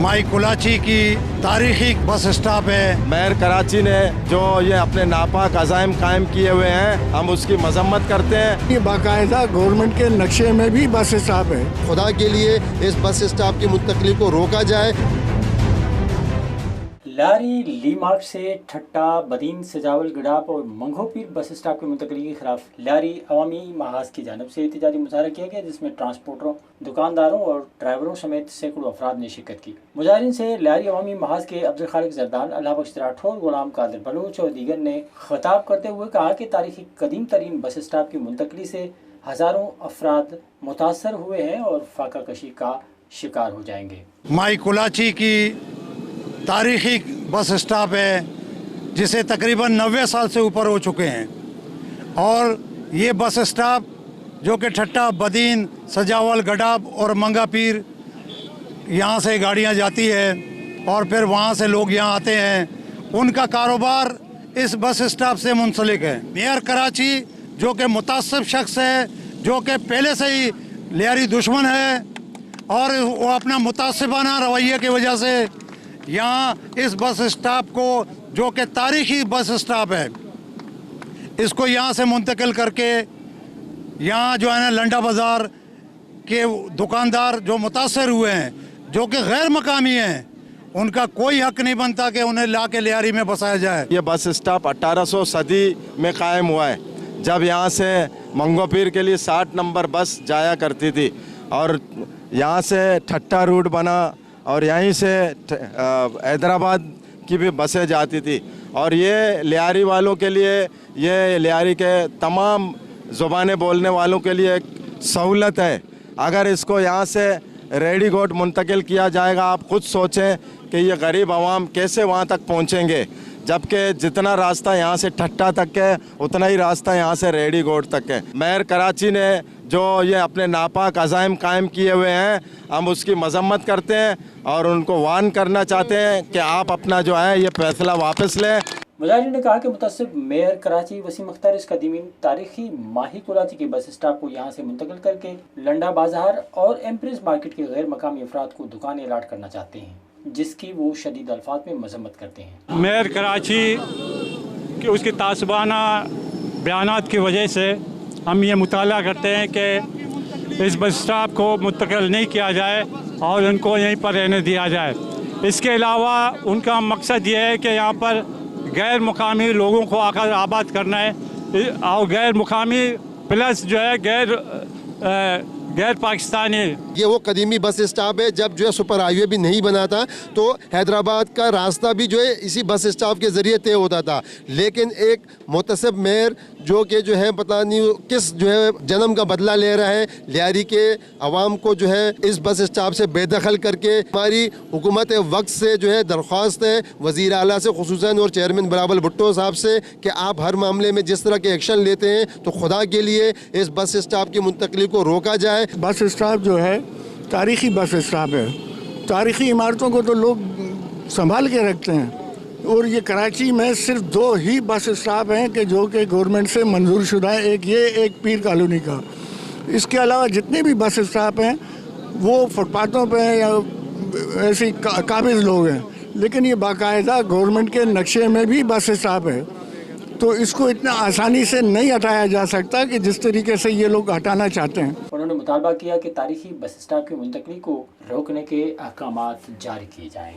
माई कुलाची की तारीखी bus stop है। मेयर कराची ने जो ये अपने नापाक अज़ाइम कायम किए हुए हैं, हम उसकी मजम्मत करते हैं। ये बाकायदा गवर्नमेंट के नक्शे में भी बस स्टॉप है। खुदा के लिए इस बस स्टॉप की मुंतकली को रोका जाए। लारी ली मार्ट से ठट्टा बदीन सजावल गडाप और मंगोपीर बस स्टॉप की मुंतकली के खिलाफ लारी अवामी महाज की जानब से एहतजाजी मुजाहरा किया गया, जिसमें ट्रांसपोर्टरों, दुकानदारों और ड्राइवरों समेत सैकड़ों अफराद ने शिरकत की। मुजाहरीन से लारी अवामी महाज के अब्दुल खालिक जरदान, अल्लाह बख्श राठौर, गुलाम कादिर बलूच और दीगर ने खिताब करते हुए कहा कि तारीखी कदीम तरीन बस स्टॉप की मुंतकली से हज़ारों अफराद मुतासर हुए हैं और फाका कशी का शिकार हो जाएंगे। माई कुलाची की तारीखी बस स्टॉप है, जिसे तकरीबन 90 साल से ऊपर हो चुके हैं, और ये बस स्टॉप जो कि ठट्टा बदीन सजावल गडाब और मंगापीर यहाँ से गाड़ियाँ जाती है और फिर वहाँ से लोग यहाँ आते हैं, उनका कारोबार इस बस स्टॉप से मुंसलिक है। मेयर कराची जो कि मुतासिब शख्स है, जो कि पहले से ही लियारी दुश्मन है, और वो अपना मुतासिबाना रवैये की वजह से यहाँ इस बस स्टॉप को, जो कि तारीखी बस स्टॉप है, इसको यहाँ से मुंतकिल करके यहाँ जो है ना लंडा बाज़ार के दुकानदार जो मुतासर हुए हैं, जो कि गैर मकामी हैं, उनका कोई हक नहीं बनता कि उन्हें ला के लियारी में बसाया जाए। ये बस स्टॉप 1800 सदी में कायम हुआ है, जब यहाँ से मंगोपीर के लिए 60 नंबर बस जाया करती थी, और यहाँ से ठट्टा रूट बना और यहीं से हैदराबाद की भी बसें जाती थी। और ये लियारी वालों के लिए, ये लियारी के तमाम ज़ुबानें बोलने वालों के लिए एक सहूलत है। अगर इसको यहाँ से रेडीगोट मुंतकिल किया जाएगा, आप खुद सोचें कि ये गरीब आवाम कैसे वहाँ तक पहुँचेंगे, जबकि जितना रास्ता यहाँ से ठट्टा तक है उतना ही रास्ता यहाँ से रेडीगोट तक है। मेयर कराची ने जो ये अपने नापाक अज़ाइम कायम किए हुए हैं, हम उसकी मजम्मत करते हैं और उनको वार्न करना चाहते हैं कि आप अपना जो है ये फैसला वापस लें। मुजाहिरीन ने कहा कि मुतसिब मेयर कराची वसीम अख्तर इस कदीमी तारीखी माही कुलाची के बस स्टॉप को यहाँ से मुंतकिल करके लंडा बाजार और एम्प्रेस मार्केट के गैर मकामी अफराद को दुकानें अलाट करना चाहते हैं, जिसकी वो शदीद अल्फाज में मजम्मत करते हैं। मेयर कराची कि उसकी तासबाना बयानात की वजह से हम ये मुताला करते हैं कि इस बस स्टॉप को मुंतकिल नहीं किया जाए और उनको यहीं पर रहने दिया जाए। इसके अलावा उनका मकसद ये है कि यहाँ पर गैर मुकामी लोगों को आकर आबाद करना है, और गैर मुकामी प्लस जो है गैर पाकिस्तानी। ये वो कदीमी बस स्टॉप है, जब जो है सुपर हाईवे भी नहीं बना था तो हैदराबाद का रास्ता भी जो है इसी बस स्टॉप के ज़रिए तय होता था। लेकिन एक मुतसिब मेयर जो कि जो है पता नहीं किस जो है जन्म का बदला ले रहा है, लियारी के अवाम को जो है इस बस स्टॉप से बेदखल करके, हमारी हुकूमत वक्त से जो है दरख्वास्त है वज़ीर आला से खुसूसन और चेयरमैन बिलावल भुट्टो साहब से कि आप हर मामले में जिस तरह के एक्शन लेते हैं तो खुदा के लिए इस बस स्टॉप की मुंतकली को रोका जाए। बस स्टॉप जो है तारीखी बस स्टॉप है। तारीखी इमारतों को तो लोग संभाल के रखते हैं, और ये कराची में सिर्फ 2 ही बस स्टॉप हैं कि जो कि गवर्नमेंट से मंजूर शुदा है, एक ये, एक पीर कॉलोनी का। इसके अलावा जितने भी बस स्टॉप हैं वो फुटपाथों पे या ऐसे काबिज लोग हैं, लेकिन ये बाकायदा गवर्नमेंट के नक्शे में भी बस स्टॉप है, तो इसको इतना आसानी से नहीं हटाया जा सकता कि जिस तरीके से ये लोग हटाना चाहते हैं। उन्होंने मुतालबा किया कि तारीखी बस स्टॉप की मुंतकली को रोकने के अहकामात जारी किए जाएँ।